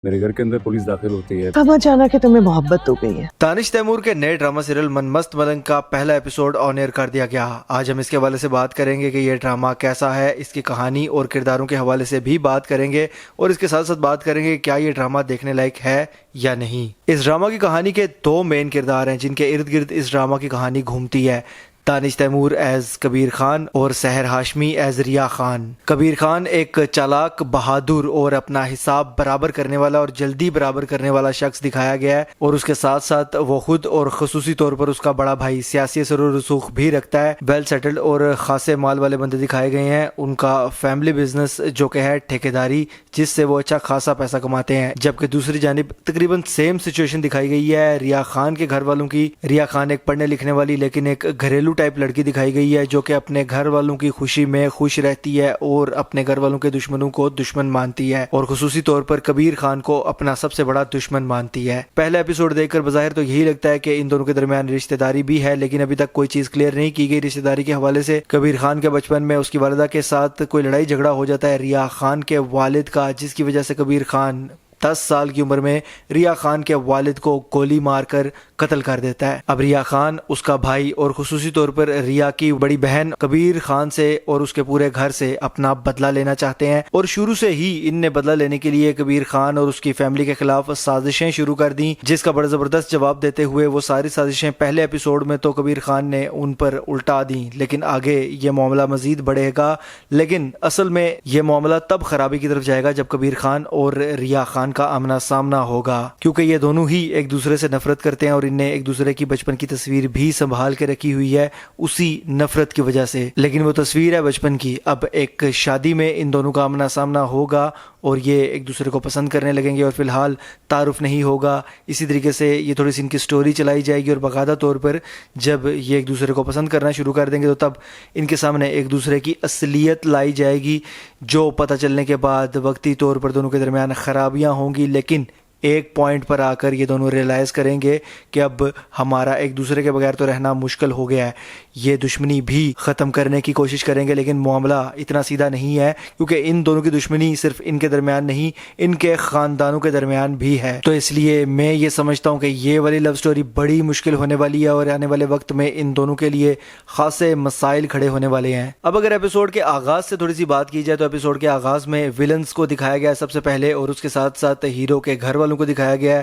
میرے گھر کے اندر پولیس داخل ہوتی ہے. اب اچانک تمہیں محبت ہو گئی ہے. دانش تیمور کے نئے ڈرامہ سیریل من مست ملنگ کا پہلا ایپیسوڈ آن ایئر کر دیا گیا. آج ہم اس کے حوالے سے بات کریں گے کہ یہ ڈرامہ کیسا ہے, اس کی کہانی اور کرداروں کے حوالے سے بھی بات کریں گے, اور اس کے ساتھ ساتھ بات کریں گے کہ کیا یہ ڈرامہ دیکھنے لائق ہے یا نہیں. اس ڈرامہ کی کہانی کے دو مین کردار ہیں جن کے ارد گرد اس ڈرامہ کی کہانی گھومتی ہے. دانش تیمور ایز کبیر خان اور سحر ہاشمی ایز ریا خان. کبیر خان ایک چالاک, بہادر اور اپنا حساب برابر کرنے والا اور جلدی برابر کرنے والا شخص دکھایا گیا ہے, اور اس کے ساتھ ساتھ وہ خود اور خصوصی طور پر اس کا بڑا بھائی سیاسی اثر و رسوخ بھی رکھتا ہے. ویل سیٹلڈ اور خاصے مال والے بندے دکھائے گئے ہیں. ان کا فیملی بزنس جو کہ ہے ٹھیکیداری, جس سے وہ اچھا خاصا پیسہ کماتے ہیں. جبکہ دوسری جانب تقریباً سیم سچویشن دکھائی گئی ہے ریا خان کے گھر والوں کی. ریا خان ایک پڑھنے لکھنے والی لیکن ایک گھریلو ٹائپ لڑکی دکھائی گئی ہے جو کہ اپنے گھر والوں کی خوشی میں خوش رہتی ہے اور اپنے گھر والوں کے دشمنوں کو دشمن مانتی ہے, اور خصوصی طور پر کبیر خان کو اپنا سب سے بڑا دشمن مانتی ہے. پہلا ایپیسوڈ دیکھ کر بظاہر تو یہی لگتا ہے کہ ان دونوں کے درمیان رشتہ داری بھی ہے, لیکن ابھی تک کوئی چیز کلیئر نہیں کی گئی رشتہ داری کے حوالے سے. کبیر خان کے بچپن میں اس کی والدہ کے ساتھ کوئی لڑائی جھگڑا ہو جاتا ہے ریا خان کے والد کا, جس کی وجہ سے کبیر خان 10 سال کی عمر میں ریا خان کے والد کو گولی مار کر قتل کر دیتا ہے. اب ریا خان, اس کا بھائی اور خصوصی طور پر ریا کی بڑی بہن کبیر خان سے اور اس کے پورے گھر سے اپنا بدلہ لینا چاہتے ہیں, اور شروع سے ہی ان نے بدلہ لینے کے لیے کبیر خان اور اس کی فیملی کے خلاف سازشیں شروع کر دیں, جس کا بڑا زبردست جواب دیتے ہوئے وہ ساری سازشیں پہلے ایپیسوڈ میں تو کبیر خان نے ان پر الٹا دیں, لیکن آگے یہ معاملہ مزید بڑھے گا. لیکن اصل میں یہ معاملہ تب خرابی کی طرف جائے گا جب کبیر خان اور ریا خان کا آمنا سامنا ہوگا, کیونکہ یہ دونوں ہی ایک دوسرے سے نفرت کرتے ہیں اور ان نے ایک دوسرے کی بچپن کی تصویر بھی سنبھال کے رکھی ہوئی ہے اسی نفرت کی وجہ سے. لیکن وہ تصویر ہے بچپن کی. اب ایک شادی میں ان دونوں کا آمنا سامنا ہوگا اور یہ ایک دوسرے کو پسند کرنے لگیں گے, اور فی الحال تعارف نہیں ہوگا. اسی طریقے سے یہ تھوڑی سی ان کی سٹوری چلائی جائے گی, اور باقاعدہ طور پر جب یہ ایک دوسرے کو پسند کرنا شروع کر دیں گے تو تب ان کے سامنے ایک دوسرے کی اصلیت لائی جائے گی, جو پتہ چلنے کے بعد وقتی طور پر دونوں کے درمیان خرابیاں ہوں گی, لیکن ایک پوائنٹ پر آ کر یہ دونوں ریئلائز کریں گے کہ اب ہمارا ایک دوسرے کے بغیر تو رہنا مشکل ہو گیا ہے. یہ دشمنی بھی ختم کرنے کی کوشش کریں گے, لیکن معاملہ اتنا سیدھا نہیں ہے, کیونکہ ان دونوں کی دشمنی صرف ان کے درمیان نہیں, ان کے خاندانوں کے درمیان بھی ہے. تو اس لیے میں یہ سمجھتا ہوں کہ یہ والی لو سٹوری بڑی مشکل ہونے والی ہے, اور آنے والے وقت میں ان دونوں کے لیے خاصے مسائل کھڑے ہونے والے ہیں. اب اگر ایپیسوڈ کے آغاز سے تھوڑی سی بات کی جائے تو ایپیسوڈ کے آغاز میں ویلنز کو دکھایا گیا سب سے پہلے, اور اس کے ساتھ ساتھ ہیرو کے گھر والوں کو دکھایا گیا ہے.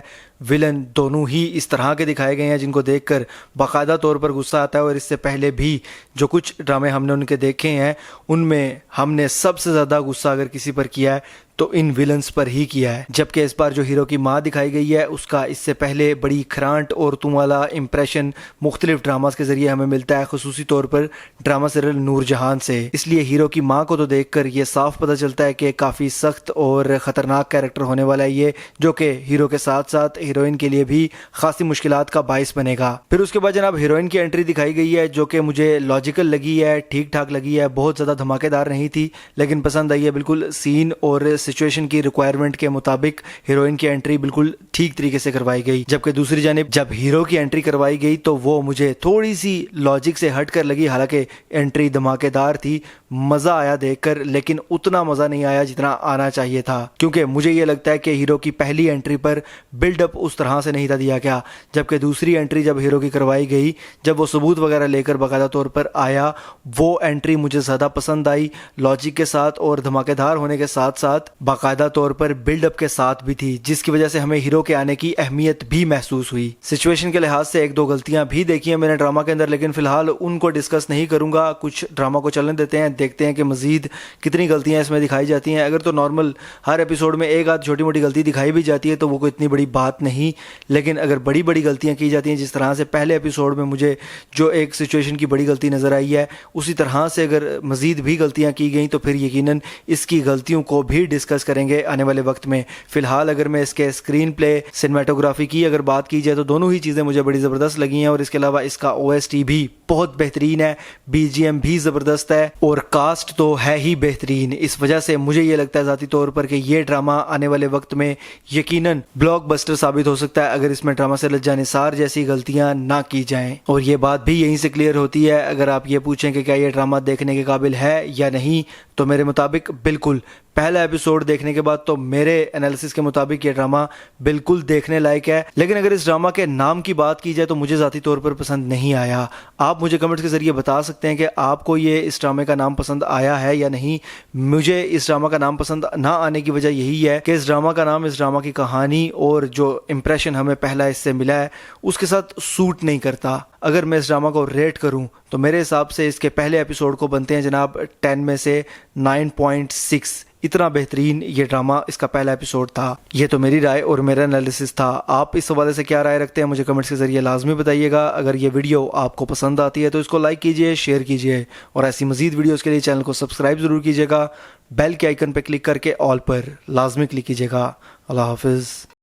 ویلن دونوں ہی اس طرح کے دکھائے گئے ہیں جن کو دیکھ کر باقاعدہ طور پر غصہ آتا ہے, اور اس سے پہلے بھی جو کچھ ڈرامے ہم نے ان کے دیکھے ہیں ان میں ہم نے سب سے زیادہ غصہ اگر کسی پر کیا ہے تو ان ویلنز پر ہی کیا ہے. جبکہ اس بار جو ہیرو کی ماں دکھائی گئی ہے اس کا اس سے پہلے بڑی کھرانٹ اور تم والا امپریشن مختلف ڈراماز کے ذریعے ہمیں ملتا ہے, خصوصی طور پر ڈرامہ سیریل نور جہان سے. اس لیے ہیرو کی ماں کو تو دیکھ کر یہ صاف پتہ چلتا ہے کہ کافی سخت اور خطرناک کیریکٹر ہونے والا ہے یہ, جو کہ ہیرو کے ساتھ ساتھ ہیروئن کے لیے بھی خاصی مشکلات کا باعث بنے گا. پھر اس کے بعد جناب ہیروئن کی انٹری دکھائی گئی ہے جو کہ مجھے لاجیکل لگی ہے, ٹھیک ٹھاک لگی ہے, بہت زیادہ دھماکے دار نہیں تھی لیکن پسند آئی ہے. بالکل سین اور سچویشن کی ریکوائرمنٹ کے مطابق ہیروئن کی انٹری بالکل ٹھیک طریقے سے کروائی گئی. جبکہ دوسری جانب جب ہیرو کی انٹری کروائی گئی تو وہ مجھے تھوڑی سی لاجک سے ہٹ کر لگی, حالانکہ انٹری دھماکے دار تھی, مزہ آیا دیکھ کر, لیکن اتنا مزہ نہیں آیا جتنا آنا چاہیے تھا, کیونکہ مجھے یہ لگتا ہے کہ ہیرو کی پہلی انٹری پر بلڈ اپ اس طرح سے نہیں تھا دیا گیا. جبکہ دوسری انٹری جب ہیرو کی کروائی گئی, جب وہ ثبوت وغیرہ لے کر باقاعدہ طور پر آیا, وہ انٹری مجھے زیادہ پسند آئی, لاجک کے ساتھ اور دھماکے دار ہونے کے ساتھ ساتھ باقاعدہ طور پر بلڈ اپ کے ساتھ بھی تھی, جس کی وجہ سے ہمیں ہیرو کے آنے کی اہمیت بھی محسوس ہوئی. سچویشن کے لحاظ سے ایک دو غلطیاں بھی دیکھی ہیں میں نے ڈرامہ کے اندر, لیکن فی الحال ان کو ڈسکس نہیں کروں گا. کچھ ڈرامہ کو چلنے دیتے ہیں, دیکھتے ہیں کہ مزید کتنی غلطیاں اس میں دکھائی جاتی ہیں. اگر تو نارمل ہر ایپیسوڈ میں ایک آدھ چھوٹی موٹی غلطی دکھائی بھی جاتی ہے تو وہ کوئی اتنی بڑی بات نہیں, لیکن اگر بڑی بڑی غلطیاں کی جاتی ہیں جس طرح سے پہلے ایپیسوڈ میں مجھے جو ایک سچویشن کی بڑی غلطی نظر آئی ہے, اسی طرح سے اگر مزید بھی غلطیاں کی گئیں تو پھر یقیناً اس کی غلطیوں کو بھی ڈسکس کریں گے آنے والے وقت میں. فی الحال اگر میں اس کے اسکرین پلے, سنیمیٹوگرافی کی اگر بات کی جائے تو دونوں ہی چیزیں مجھے بڑی زبردست لگی ہیں, اور اس کے علاوہ اس کا OST بھی بہت بہترین ہے, BGM بھی زبردست ہے, اور کاسٹ تو ہے ہی بہترین. اس وجہ سے مجھے یہ لگتا ہے ذاتی طور پر کہ یہ ڈرامہ آنے والے وقت میں یقیناً بلاک بسٹر ثابت ہو سکتا ہے اگر اس میں ڈرامہ سے لجا نثار جیسی غلطیاں نہ کی جائیں. اور یہ بات بھی یہیں سے کلیئر ہوتی ہے. اگر آپ یہ پوچھیں کہ کیا یہ ڈرامہ دیکھنے کے قابل ہے یا نہیں, تو میرے مطابق بالکل پہلا ایپیسوڈ دیکھنے کے بعد تو میرے انالیسس کے مطابق یہ ڈرامہ بالکل دیکھنے لائق ہے، لیکن اگر اس ڈرامہ کے نام کی بات کی جائے تو مجھے ذاتی طور پر پسند نہیں آیا۔ آپ مجھے کمنٹس کے ذریعے بتا سکتے ہیں کہ آپ کو یہ اس ڈرامے کا نام پسند آیا ہے یا نہیں۔ مجھے اس ڈرامہ کا نام پسند نہ آنے کی وجہ یہی ہے کہ اس ڈرامہ کا نام، اس ڈرامہ کی کہانی اور جو امپریشن ہمیں پہلا اس سے ملا ہے اس کے ساتھ سوٹ نہیں کرتا۔ اگر میں اس ڈرامہ کو ریٹ کروں تو میرے حساب سے اس کے پہلے ایپیسوڈ کو بنتے ہیں جناب 10 میں سے 9.6۔ اتنا بہترین یہ ڈرامہ اس کا پہلا ایپیسوڈ تھا۔ یہ تو میری رائے اور میرا انالیسس تھا۔ آپ اس حوالے سے کیا رائے رکھتے ہیں مجھے کمنٹس کے ذریعے لازمی بتائیے گا۔ اگر یہ ویڈیو آپ کو پسند آتی ہے تو اس کو لائک کیجئے، شیئر کیجئے، اور ایسی مزید ویڈیوز کے لیے چینل کو سبسکرائب ضرور کیجئے گا۔ بیل کے آئیکن پہ کلک کر کے آل پر لازمی کلک کیجئے گا۔ اللہ حافظ۔